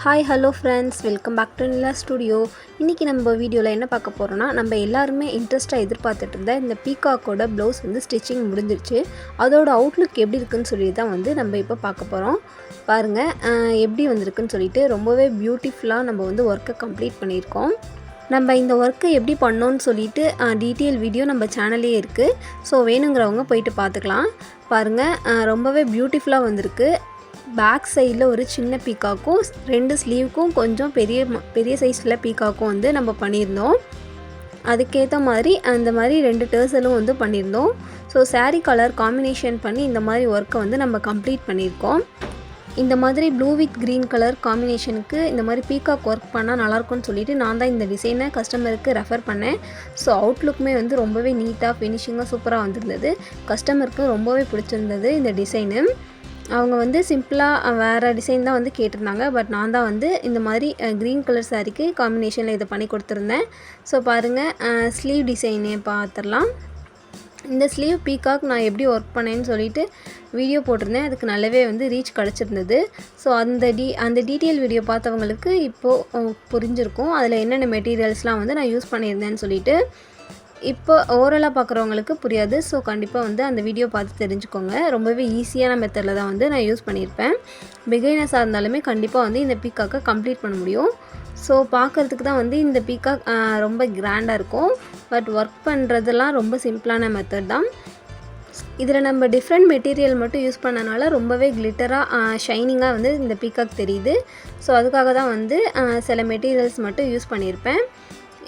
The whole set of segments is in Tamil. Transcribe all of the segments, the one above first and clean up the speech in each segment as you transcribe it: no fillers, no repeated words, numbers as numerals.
Hi hello friends, welcome back to Nila studio. இன்றைக்கி நம்ம வீடியோவில் என்ன பார்க்க போகிறோன்னா, நம்ம எல்லாருமே இன்ட்ரெஸ்ட்டாக எதிர்பார்த்துட்டு இருந்த இந்த பீகாக்கோட ப்ளவுஸ் வந்து ஸ்டிச்சிங் முடிஞ்சிருச்சு. அதோட அவுட்லுக் எப்படி இருக்குன்னு சொல்லி தான் வந்து நம்ம இப்போ பார்க்க போகிறோம். பாருங்கள் எப்படி வந்திருக்குன்னு சொல்லிட்டு ரொம்பவே பியூட்டிஃபுல்லாக நம்ம வந்து ஒர்க்கை கம்ப்ளீட் பண்ணியிருக்கோம். நம்ம இந்த ஒர்க்கை எப்படி பண்ணோன்னு சொல்லிட்டு டீட்டெயில் வீடியோ நம்ம சேனல்லே இருக்குது. ஸோ வேணுங்கிறவங்க போயிட்டு பார்த்துக்கலாம். பாருங்கள் ரொம்பவே பியூட்டிஃபுல்லாக வந்திருக்கு. பேக் சைடில் ஒரு சின்ன பீக்காக்கும் 2 ஸ்லீவுக்கும் கொஞ்சம் பெரிய சைஸில் பீக்காக்கும் வந்து நம்ம பண்ணியிருந்தோம். அதுக்கேற்ற மாதிரி அந்த மாதிரி 2 டர்சலும் வந்து பண்ணியிருந்தோம். ஸோ சாரீ கலர் காம்பினேஷன் பண்ணி இந்த மாதிரி ஒர்க்கை வந்து நம்ம கம்ப்ளீட் பண்ணியிருக்கோம். இந்த மாதிரி ப்ளூ வித் க்ரீன் கலர் காம்பினேஷனுக்கு இந்த மாதிரி பீகாக் ஒர்க் பண்ணால் நல்லாயிருக்கும்னு சொல்லிவிட்டு நான் தான் இந்த டிசைனை கஸ்டமருக்கு ரெஃபர் பண்ணேன். ஸோ அவுட்லுக்குமே வந்து ரொம்பவே நீட்டாக ஃபினிஷிங்காக சூப்பராக வந்திருந்தது. கஸ்டமருக்கு ரொம்பவே பிடிச்சிருந்தது இந்த டிசைனு. அவங்க வந்து சிம்பிளாக வேறு டிசைன் தான் வந்து கேட்டிருந்தாங்க. பட் நான் தான் வந்து இந்த மாதிரி க்ரீன் கலர் சாரீக்கு காம்பினேஷனில் இதை பண்ணி கொடுத்துருந்தேன். ஸோ பாருங்கள் ஸ்லீவ் டிசைனே பார்த்துடலாம். இந்த ஸ்லீவ் பீகாக் நான் எப்படி ஒர்க் பண்ணேன்னு சொல்லிட்டு வீடியோ போட்டிருந்தேன். அதுக்கு நல்லாவே வந்து ரீச் கிடச்சிருந்தது. ஸோ அந்த டீட்டெயில் வீடியோ பார்த்தவங்களுக்கு இப்போது புரிஞ்சிருக்கும் அதில் என்னென்ன மெட்டீரியல்ஸ்லாம் வந்து நான் யூஸ் பண்ணியிருந்தேன்னு சொல்லிட்டு. இப்போ ஓரலாக பார்க்குறவங்களுக்கு புரியாது. ஸோ கண்டிப்பாக வந்து அந்த வீடியோ பார்த்து தெரிஞ்சுக்கோங்க. ரொம்பவே ஈஸியான மெத்தடில் தான் வந்து நான் யூஸ் பண்ணியிருப்பேன். பிகைனர்ஸாக இருந்தாலுமே கண்டிப்பாக வந்து இந்த பீக்காக்கை கம்ப்ளீட் பண்ண முடியும். ஸோ பார்க்குறதுக்கு தான் வந்து இந்த பீக்காக் ரொம்ப கிராண்டாக இருக்கும். பட் ஒர்க் பண்ணுறதெல்லாம் ரொம்ப சிம்பிளான மெத்தட் தான். இதில் நம்ம டிஃப்ரெண்ட் மெட்டீரியல் மட்டும் யூஸ் பண்ணனால ரொம்பவே கிளிட்டராக ஷைனிங்காக வந்து இந்த பீக்காக் தெரியுது. ஸோ அதுக்காக தான் வந்து சில மெட்டீரியல்ஸ் மட்டும் யூஸ் பண்ணியிருப்பேன்.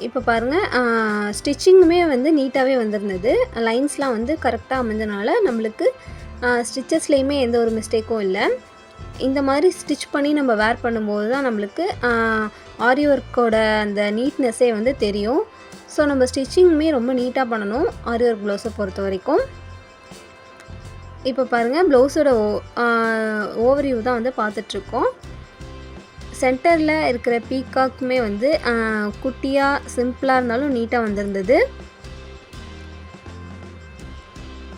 இப்போ பாருங்கள் ஸ்டிச்சிங்குமே வந்து நீட்டாகவே வந்திருந்தது. லைன்ஸ்லாம் வந்து கரெக்டாக அமைஞ்சனால நம்மளுக்கு ஸ்டிச்சஸ்லேயுமே எந்த ஒரு மிஸ்டேக்கும் இல்லை. இந்த மாதிரி ஸ்டிச் பண்ணி நம்ம வேர் பண்ணும்போது தான் நம்மளுக்கு ஆரி ஒர்க்கோட அந்த நீட்னஸ்ஸே வந்து தெரியும். ஸோ நம்ம ஸ்டிச்சிங்குமே ரொம்ப நீட்டாக பண்ணணும் ஆரி ஒர்க் ப்ளவுஸை பொறுத்த வரைக்கும். இப்போ பாருங்கள் ப்ளவுஸோட ஓவர்வியூ தான் வந்து பார்த்துட்ருக்கோம். சென்டரில் இருக்கிற பீக்காக்குமே வந்து குட்டியாக சிம்பிளாக இருந்தாலும் நீட்டாக வந்திருந்தது.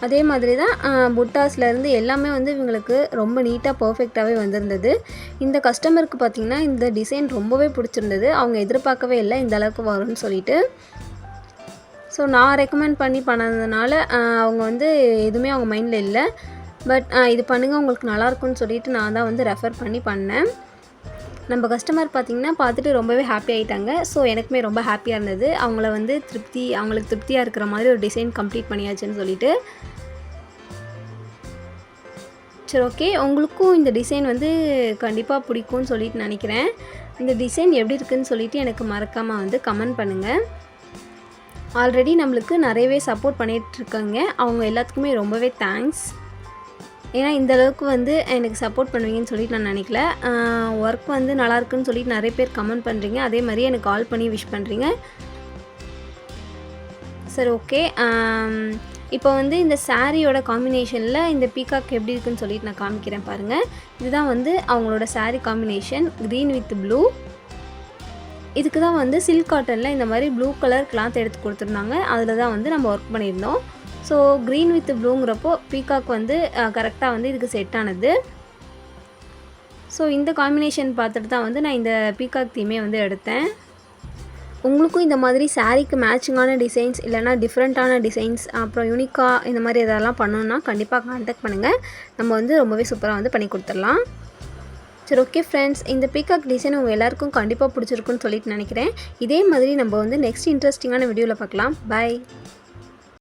அதே மாதிரி தான் புட்டாஸ்லேருந்து எல்லாமே வந்து இவங்களுக்கு ரொம்ப நீட்டாக பர்ஃபெக்டாகவே வந்திருந்தது. இந்த கஸ்டமருக்கு பார்த்திங்கன்னா இந்த டிசைன் ரொம்பவே பிடிச்சிருந்தது. அவங்க எதிர்பார்க்கவே இல்லை இந்த அளவுக்கு வரும்னு சொல்லிட்டு. ஸோ நான் ரெக்கமெண்ட் பண்ணி பண்ணதுனால அவங்க வந்து எதுவுமே அவங்க மைண்டில் இல்லை. பட் இது பண்ணுங்கள் உங்களுக்கு நல்லாயிருக்குன்னு சொல்லிட்டு நான் தான் வந்து ரெஃபர் பண்ணி பண்ணேன். நம்ம கஸ்டமர் பார்த்திங்கன்னா பார்த்துட்டு ரொம்பவே ஹாப்பி ஆகிட்டாங்க. ஸோ எனக்குமே ரொம்ப ஹாப்பியாக இருந்தது. அவங்களுக்கு திருப்தியாக இருக்கிற மாதிரி ஒரு டிசைன் கம்ப்ளீட் பண்ணியாச்சுன்னு சொல்லிட்டு. சரி, ஓகே, உங்களுக்கும் இந்த டிசைன் வந்து கண்டிப்பாக பிடிக்கும்னு சொல்லிட்டு நினைக்கிறேன். இந்த டிசைன் எப்படி இருக்குதுன்னு சொல்லிவிட்டு எனக்கு மறக்காமல் வந்து கமெண்ட் பண்ணுங்கள். ஆல்ரெடி நம்மளுக்கு நிறையவே சப்போர்ட் பண்ணிகிட்ருக்காங்க. அவங்க எல்லாத்துக்குமே ரொம்பவே தேங்க்ஸ். ஏன்னா இந்த அளவுக்கு வந்து எனக்கு சப்போர்ட் பண்ணுவீங்கன்னு சொல்லிட்டு நான் நினைக்கல. ஒர்க் வந்து நல்லாயிருக்குன்னு சொல்லிட்டு நிறைய பேர் கமெண்ட் பண்ணுறீங்க. அதே மாதிரி எனக்கு கால் பண்ணி விஷ் பண்ணுறீங்க. சரி, ஓகே. இப்போ வந்து இந்த சாரியோட காம்பினேஷனில் இந்த பீகாக் எப்படி இருக்குன்னு சொல்லிட்டு நான் காமிக்கிறேன் பாருங்கள். இதுதான் வந்து அவங்களோட sari combination green with blue. இதுக்கு தான் வந்து சில்க் காட்டனில் இந்த மாதிரி ப்ளூ கலர் கிளாத் எடுத்து கொடுத்துருந்தாங்க. அதில் தான் வந்து நம்ம ஒர்க் பண்ணியிருந்தோம். ஸோ க்ரீன் வித் ப்ளூங்கிறப்போ பீகாக் வந்து கரெக்டாக வந்து இதுக்கு செட் ஆனது. ஸோ இந்த காம்பினேஷன் பார்த்துட்டு தான் வந்து நான் இந்த பீகாக் தீமே வந்து எடுத்தேன். உங்களுக்கும் இந்த மாதிரி சாரீக்கு மேட்சிங்கான டிசைன்ஸ் இல்லைனா டிஃப்ரெண்ட்டான டிசைன்ஸ் அப்புறம் யூனிக்காக இந்த மாதிரி எதெல்லாம் பண்ணணுன்னா கண்டிப்பாக கான்டாக்ட் பண்ணுங்கள். நம்ம வந்து ரொம்பவே சூப்பராக வந்து பண்ணி கொடுத்துடலாம். சரி, ஓகே ஃப்ரெண்ட்ஸ், இந்த பீகாக் டிசைன் உங்கள் எல்லாருக்கும் கண்டிப்பாக பிடிச்சிருக்குன்னு சொல்லிட்டு நினைக்கிறேன். இதே மாதிரி நம்ம வந்து நெக்ஸ்ட் இன்ட்ரெஸ்டிங்கான வீடியோவில் பார்க்கலாம். பாய்.